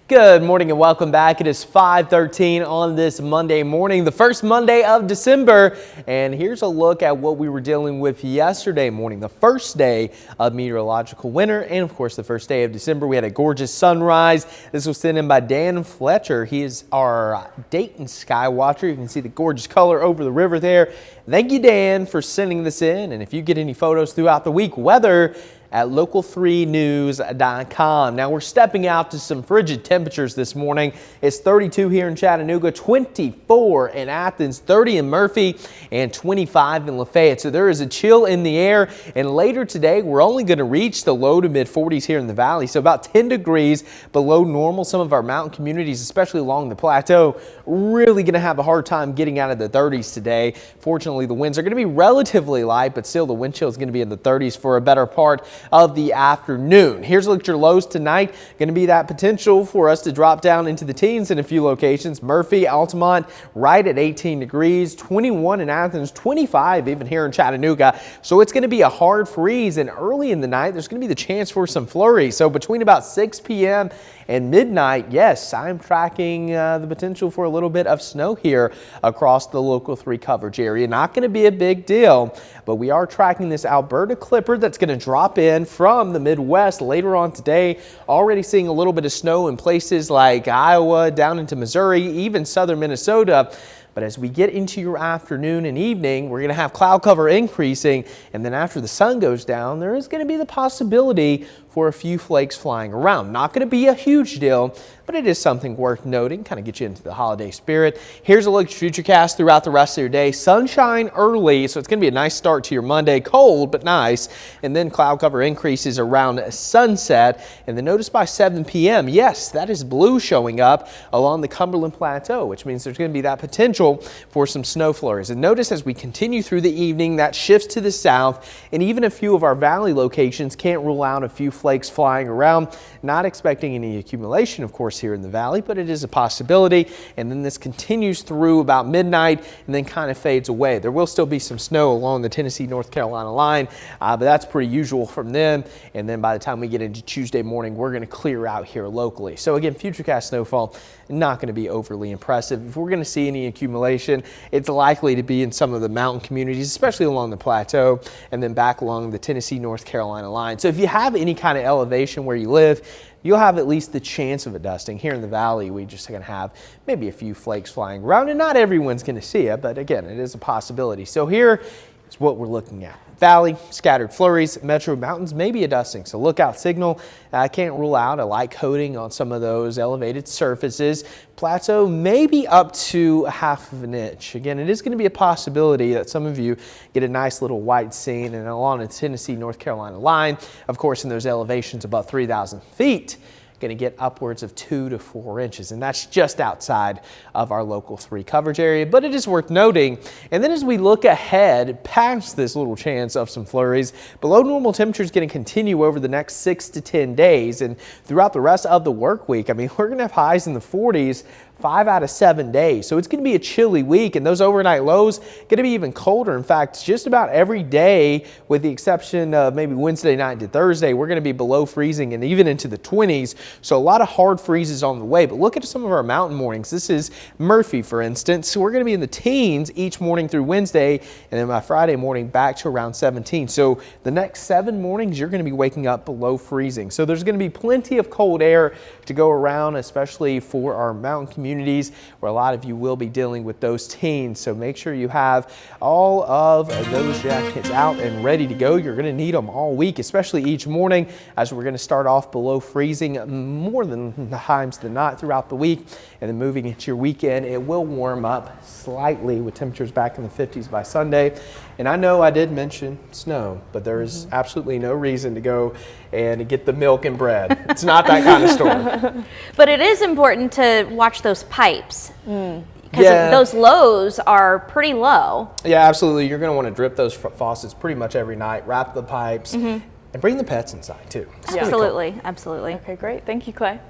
Good morning and welcome back. It is 5:13 on this Monday morning, the first Monday of December. And here's a look at what we were dealing with yesterday morning, the first day of meteorological winter, and of course the first day of December. We had a gorgeous sunrise. This was sent in by Dan Fletcher. He is our Dayton sky watcher. You can see the gorgeous color over the river there. Thank you, Dan, for sending this in. And if you get any photos throughout the week, weather at local3news.com. Now we're stepping out to some frigid temperatures this morning. It's 32 here in Chattanooga, 24 in Athens, 30 in Murphy, and 25 in Lafayette. So there is a chill in the air. And later today, we're only going to reach the low to mid 40s here in the valley. So about 10 degrees below normal. Some of our mountain communities, especially along the plateau, really going to have a hard time getting out of the 30s today. Fortunately, the winds are going to be relatively light, but still the wind chill is going to be in the 30s for a better part of the afternoon. Here's a look at your lows tonight. Going to be that potential for us to drop down into the teens in a few locations. Murphy, Altamont right at 18 degrees, 21 in Athens, 25 even here in Chattanooga. So it's going to be a hard freeze, and early in the night there's going to be the chance for some flurries. So between about 6 p.m. and midnight, yes, I'm tracking the potential for a little bit of snow here across the Local 3 coverage area. Not going to be a big deal, but we are tracking this Alberta Clipper that's going to drop in from the Midwest later on today. Already seeing a little bit of snow in places like Iowa, down into Missouri, even southern Minnesota. But as we get into your afternoon and evening, we're going to have cloud cover increasing. And then after the sun goes down, there is going to be the possibility for a few flakes flying around. Not going to be a huge deal, but it is something worth noting, kind of get you into the holiday spirit. Here's a look at Futurecast throughout the rest of your day. Sunshine early, so it's going to be a nice start to your Monday. Cold, but nice. And then cloud cover increases around sunset. And then notice by 7 p.m., yes, that is blue showing up along the Cumberland Plateau, which means there's going to be that potential for some snow flurries. And notice as we continue through the evening, that shifts to the south, and even a few of our valley locations can't rule out a few flakes flying around. Not expecting any accumulation, of course, here in the valley, but it is a possibility. And then this continues through about midnight and then kind of fades away. There will still be some snow along the Tennessee-North Carolina line, but that's pretty usual from them. And then by the time we get into Tuesday morning, we're going to clear out here locally. So again, Futurecast snowfall, not going to be overly impressive. If we're going to see any accumulation, it's likely to be in some of the mountain communities, especially along the plateau and then back along the Tennessee-North Carolina line. So if you have any kind of elevation where you live, you'll have at least the chance of a dusting. Here in the valley, we just going to have maybe a few flakes flying around, and not everyone's going to see it, but again, it is a possibility. So here is what we're looking at. Valley, scattered flurries, metro mountains, maybe a dusting. So lookout signal. I can't rule out a light coating on some of those elevated surfaces. Plateau maybe up to 1/2 inch. Again, it is going to be a possibility that some of you get a nice little white scene and along the Tennessee-North Carolina line. Of course, in those elevations above 3,000 feet, going to get upwards of 2 to 4 inches, and that's just outside of our Local 3 coverage area, but it is worth noting. And then as we look ahead past this little chance of some flurries, below normal temperatures going to continue over the next 6 to 10 days, and throughout the rest of the work week, I mean, we're going to have highs in the 40s 5 out of 7 days. So it's going to be a chilly week, and those overnight lows going to be even colder. In fact, just about every day, with the exception of maybe Wednesday night to Thursday, we're going to be below freezing and even into the 20s. So a lot of hard freezes on the way. But look at some of our mountain mornings. This is Murphy, for instance. So we're going to be in the teens each morning through Wednesday, and then by Friday morning back to around 17. So the next 7 mornings, you're going to be waking up below freezing. So there's going to be plenty of cold air to go around, especially for our mountain communities, where a lot of you will be dealing with those teens. So make sure you have all of those jackets out and ready to go. You're going to need them all week, especially each morning, as we're going to start off below freezing more than the times than not throughout the week. And then moving into your weekend, it will warm up slightly with temperatures back in the 50s by Sunday. And I know I did mention snow, but there is absolutely no reason to go and get the milk and bread. It's not that kind of storm. But it is important to watch those pipes. Because those lows are pretty low. Yeah, absolutely. You're going to want to drip those faucets pretty much every night, wrap the pipes, and bring the pets inside too. Absolutely, absolutely. Okay, great. Thank you, Clay.